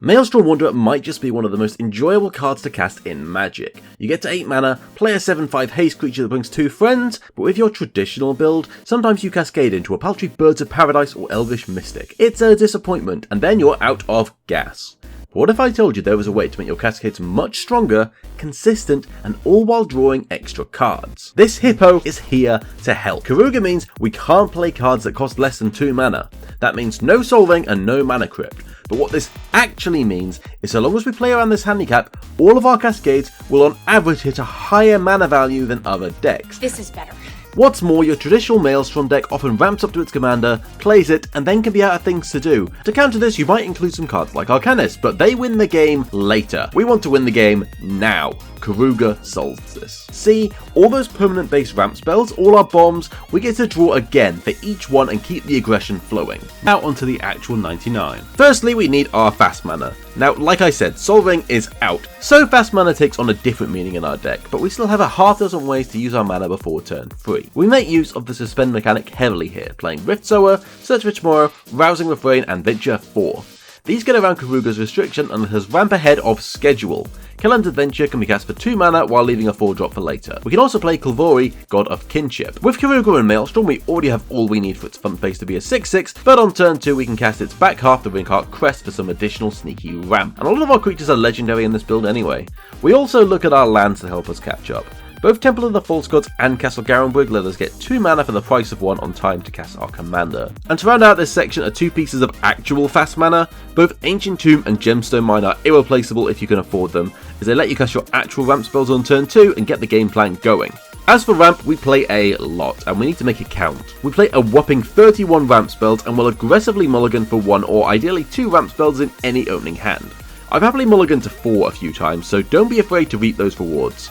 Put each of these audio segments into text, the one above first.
Maelstrom Wanderer might just be one of the most enjoyable cards to cast in Magic. You get to 8 mana, play a 7/5 haste creature that brings 2 friends, but with your traditional build, sometimes you cascade into a paltry Birds of Paradise or Elvish Mystic. It's a disappointment, and then you're out of gas. But what if I told you there was a way to make your cascades much stronger, consistent, and all while drawing extra cards? This Hippo is here to help. Keruga means we can't play cards that cost less than 2 mana. That means no solving and no mana crypt. But what this actually means is so long as we play around this handicap, all of our cascades will on average hit a higher mana value than other decks. This is better. What's more, your traditional Maelstrom deck often ramps up to its commander, plays it, and then can be out of things to do. To counter this, you might include some cards like Arcanist, but they win the game later. We want to win the game now. Keruga solves this. See, all those permanent base ramp spells, all our bombs, we get to draw again for each one and keep the aggression flowing. Now onto the actual 99. Firstly, we need our fast mana. Now, like I said, solving is out, so fast mana takes on a different meaning in our deck, but we still have a half dozen ways to use our mana before turn 3. We make use of the suspend mechanic heavily here, playing Rift Sower, Search for Tomorrow, Rousing Refrain, and Venture 4. These get around Keruga's restriction and let us ramp ahead of schedule. Kellan's Adventure can be cast for 2 mana while leaving a 4-drop for later. We can also play Kulvori, God of Kinship. With Keruga and Maelstrom, we already have all we need for its front face to be a 6/6, but on turn 2 we can cast its back half, the Ringheart Crest, for some additional sneaky ramp. And a lot of our creatures are legendary in this build anyway. We also look at our lands to help us catch up. Both Temple of the False Gods and Castle Garenbrig let us get 2 mana for the price of 1 on time to cast our commander. And to round out this section are 2 pieces of actual fast mana. Both Ancient Tomb and Gemstone Mine are irreplaceable if you can afford them, as they let you cast your actual ramp spells on turn 2 and get the game plan going. As for ramp, we play a lot, and we need to make it count. We play a whopping 31 ramp spells and will aggressively mulligan for 1 or ideally 2 ramp spells in any opening hand. I've happily mulliganed to 4 a few times, so don't be afraid to reap those rewards.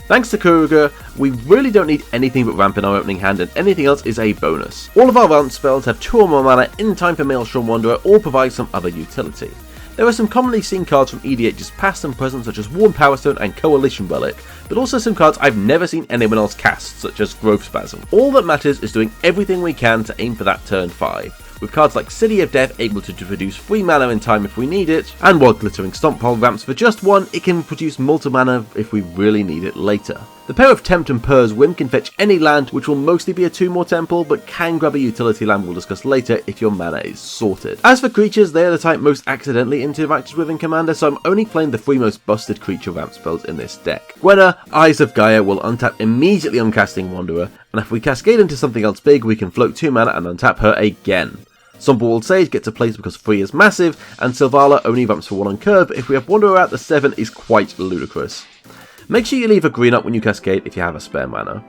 Thanks to Keruga, we really don't need anything but ramp in our opening hand, and anything else is a bonus. All of our ramp spells have 2 or more mana in time for Maelstrom Wanderer or provide some other utility. There are some commonly seen cards from EDH's past and present such as Worn Power Stone and Coalition Relic, but also some cards I've never seen anyone else cast such as Growth Spasm. All that matters is doing everything we can to aim for that turn 5. With cards like City of Death able to produce 3 mana in time if we need it, and while Glittering Stompile ramps for just 1, it can produce multi-mana if we really need it later. The pair of Tempt and Purr's Whim can fetch any land, which will mostly be a 2-more temple, but can grab a utility land we'll discuss later if your mana is sorted. As for creatures, they are the type most accidentally interacted with in Commander, so I'm only playing the 3 most busted creature ramp spells in this deck. Gwenna, Eyes of Gaia will untap immediately on casting Wanderer, and if we cascade into something else big, we can float 2 mana and untap her again. Somberwald Sage gets a place because 3 is massive, and Sylvala only ramps for 1 on curve, but if we have Wanderer out, the 7 is quite ludicrous. Make sure you leave a green up when you cascade if you have a spare mana.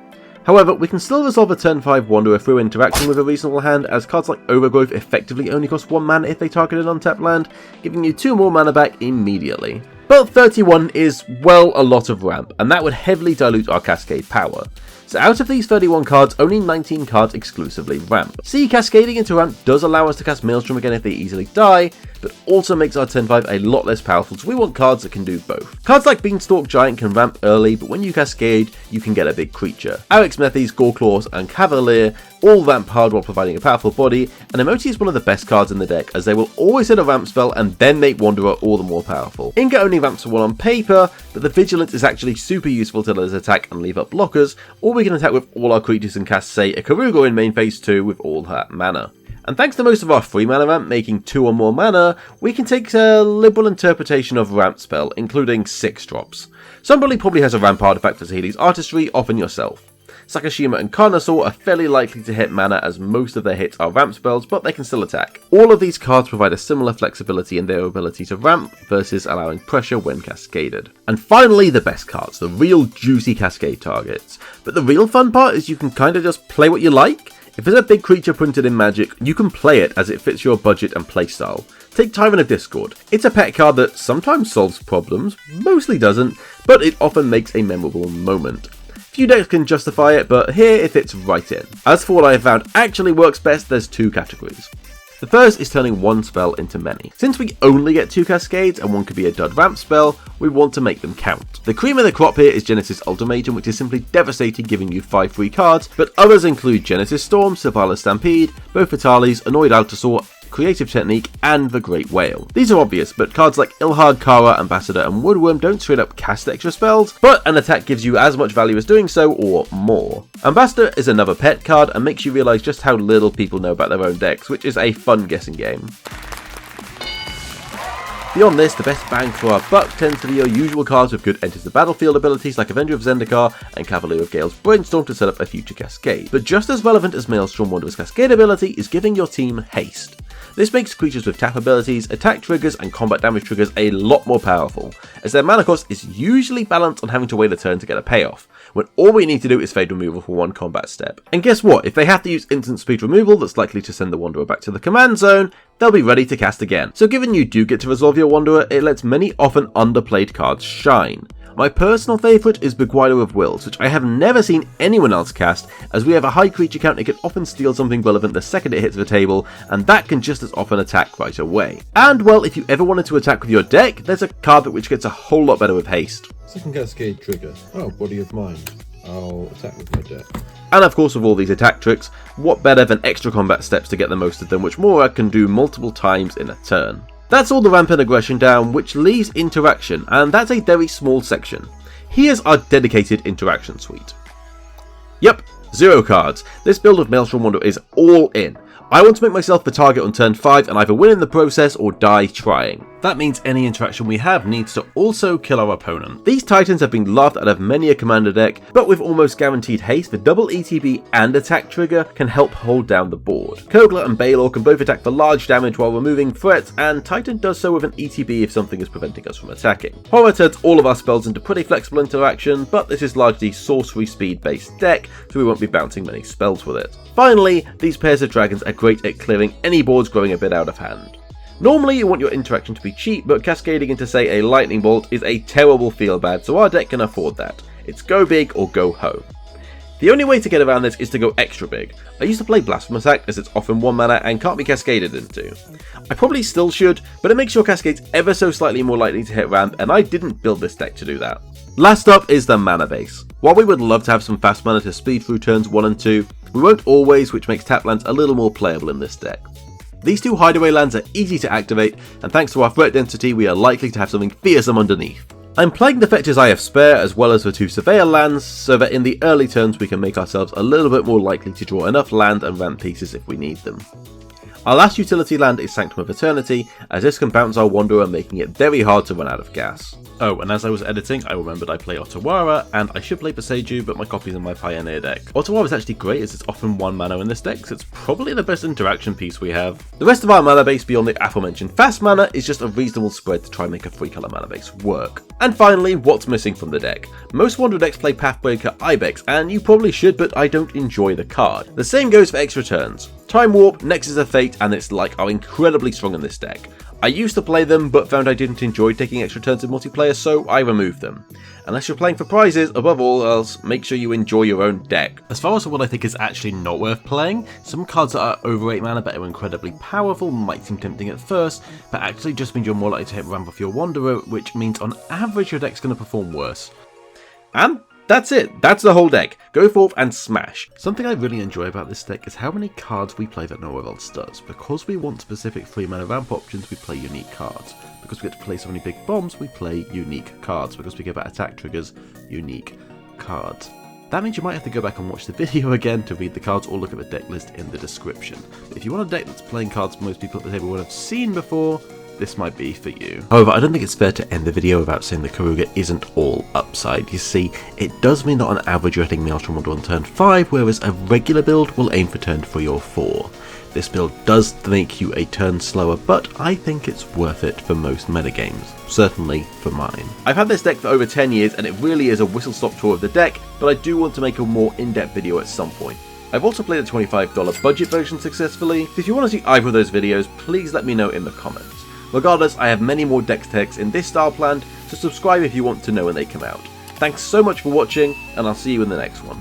However, we can still resolve a turn 5 Wanderer through interaction with a reasonable hand, as cards like Overgrowth effectively only cost 1 mana if they target an untapped land, giving you 2 more mana back immediately. But 31 is, well, a lot of ramp, and that would heavily dilute our cascade power. So out of these 31 cards, only 19 cards exclusively ramp. See, cascading into ramp does allow us to cast Maelstrom again if they easily die, but also makes our turn 5 a lot less powerful, so we want cards that can do both. Cards like Beanstalk Giant can ramp early, but when you cascade, you can get a big creature. Arix Methes, Goreclaws, and Cavalier all ramp hard while providing a powerful body, and Emoti is one of the best cards in the deck, as they will always hit a ramp spell and then make Wanderer all the more powerful. Inga only ramps for 1 on paper, but the Vigilance is actually super useful to let us attack and leave up blockers, or we can attack with all our creatures and cast, say, a Keruga in main phase 2 with all her mana. And thanks to most of our 3 mana ramp making 2 or more mana, we can take a liberal interpretation of ramp spell, including 6 drops. Somebody probably has a ramp artifact for Saheeli's Artistry, often yourself. Sakashima and Carnosaur are fairly likely to hit mana, as most of their hits are ramp spells, but they can still attack. All of these cards provide a similar flexibility in their ability to ramp versus allowing pressure when cascaded. And finally, the best cards, the real juicy cascade targets. But the real fun part is you can kinda just play what you like. If there's a big creature printed in Magic, you can play it as it fits your budget and playstyle. Take Tyrant of Discord. It's a pet card that sometimes solves problems, mostly doesn't, but it often makes a memorable moment. Few decks can justify it, but here it fits right in. As for what I have found actually works best, there's 2 categories. The first is turning 1 spell into many. Since we only get 2 cascades and 1 could be a dud ramp spell, we want to make them count. The cream of the crop here is Genesis Ultimatum, which is simply devastating, giving you 5 free cards, but others include Genesis Storm, Sylvala Stampede, both Vitalis, Annoyed Altasaur, Creative Technique, and the Great Whale. These are obvious, but cards like Ilhard, Kara, Ambassador, and Woodworm don't straight up cast extra spells, but an attack gives you as much value as doing so, or more. Ambassador is another pet card and makes you realise just how little people know about their own decks, which is a fun guessing game. Beyond this, the best bang for our buck tends to be your usual cards with good enters the battlefield abilities like Avenger of Zendikar and Cavalier of Gale's Brainstorm to set up a future cascade. But just as relevant as Maelstrom Wanderer's cascade ability is giving your team haste. This makes creatures with tap abilities, attack triggers, and combat damage triggers a lot more powerful, as their mana cost is usually balanced on having to wait a turn to get a payoff, when all we need to do is fade removal for one combat step. And guess what, if they have to use instant speed removal that's likely to send the Wanderer back to the command zone, they'll be ready to cast again. So given you do get to resolve your Wanderer, it lets many often underplayed cards shine. My personal favourite is Beguiler of Wills, which I have never seen anyone else cast, as we have a high creature count. It can often steal something relevant the second it hits the table, and that can just as often attack right away. And well, if you ever wanted to attack with your deck, there's a card which gets a whole lot better with haste. Second cascade trigger. Oh, Body of Mind. I'll attack with my deck. And of course, with all these attack tricks, what better than extra combat steps to get the most of them, which Mora can do multiple times in a turn. That's all the rampant aggression down, which leaves interaction, and that's a very small section. Here's our dedicated interaction suite. Yep, 0 cards. This build of Maelstrom Wanderer is all in. I want to make myself the target on turn 5 and either win in the process or die trying. That means any interaction we have needs to also kill our opponent. These titans have been laughed out of many a commander deck, but with almost guaranteed haste, the double ETB and attack trigger can help hold down the board. Kogla and Balor can both attack for large damage while removing threats, and Titan does so with an ETB if something is preventing us from attacking. Horror turns all of our spells into pretty flexible interaction, but this is largely sorcery speed based deck, so we won't be bouncing many spells with it. Finally, these pairs of dragons are great at clearing any boards growing a bit out of hand. Normally you want your interaction to be cheap, but cascading into say a lightning bolt is a terrible feel bad, so our deck can afford that. It's go big or go home. The only way to get around this is to go extra big. I used to play Blasphemous Act as it's often 1 mana and can't be cascaded into. I probably still should, but it makes your cascades ever so slightly more likely to hit ramp, and I didn't build this deck to do that. Last up is the mana base. While we would love to have some fast mana to speed through turns 1 and 2, we won't always, which makes tap lands a little more playable in this deck. These 2 hideaway lands are easy to activate, and thanks to our threat density we are likely to have something fearsome underneath. I'm playing the fetches I have spare as well as the 2 surveyor lands, so that in the early turns we can make ourselves a little bit more likely to draw enough land and ramp pieces if we need them. Our last utility land is Sanctum of Eternity, as this can bounce our Wanderer, making it very hard to run out of gas. Oh, and as I was editing, I remembered I play Otawara, and I should play Boseiju, but my copy's in my Pioneer deck. Otawara is actually great as it's often 1 mana in this deck, so it's probably the best interaction piece we have. The rest of our mana base beyond the aforementioned fast mana is just a reasonable spread to try and make a 3-colour mana base work. And finally, what's missing from the deck? Most Wanderer decks play Pathbreaker Ibex, and you probably should, but I don't enjoy the card. The same goes for extra turns. Time Warp, Nexus of Fate, and its like are incredibly strong in this deck. I used to play them, but found I didn't enjoy taking extra turns in multiplayer, so I removed them. Unless you're playing for prizes, above all else, make sure you enjoy your own deck. As far as what I think is actually not worth playing, some cards that are over 8 mana but are incredibly powerful might seem tempting at first, but actually just means you're more likely to hit ramp off your Wanderer, which means on average your deck's going to perform worse. And that's it, that's the whole deck. Go forth and smash. Something I really enjoy about this deck is how many cards we play that no one else does. Because we want specific 3 mana ramp options, we play unique cards. Because we get to play so many big bombs, we play unique cards. Because we get better attack triggers, unique cards. That means you might have to go back and watch the video again to read the cards or look at the deck list in the description. But if you want a deck that's playing cards most people at the table would have seen before, this might be for you. However, I don't think it's fair to end the video without saying the Keruga isn't all upside. You see, it does mean that on average you're hitting Maelstrom Wanderer on turn 5, whereas a regular build will aim for turn 3 or 4. This build does make you a turn slower, but I think it's worth it for most metagames. Certainly for mine. I've had this deck for over 10 years and it really is a whistle-stop tour of the deck, but I do want to make a more in-depth video at some point. I've also played the $25 budget version successfully, so if you want to see either of those videos, please let me know in the comments. Regardless, I have many more deck techs in this style planned, so subscribe if you want to know when they come out. Thanks so much for watching, and I'll see you in the next one.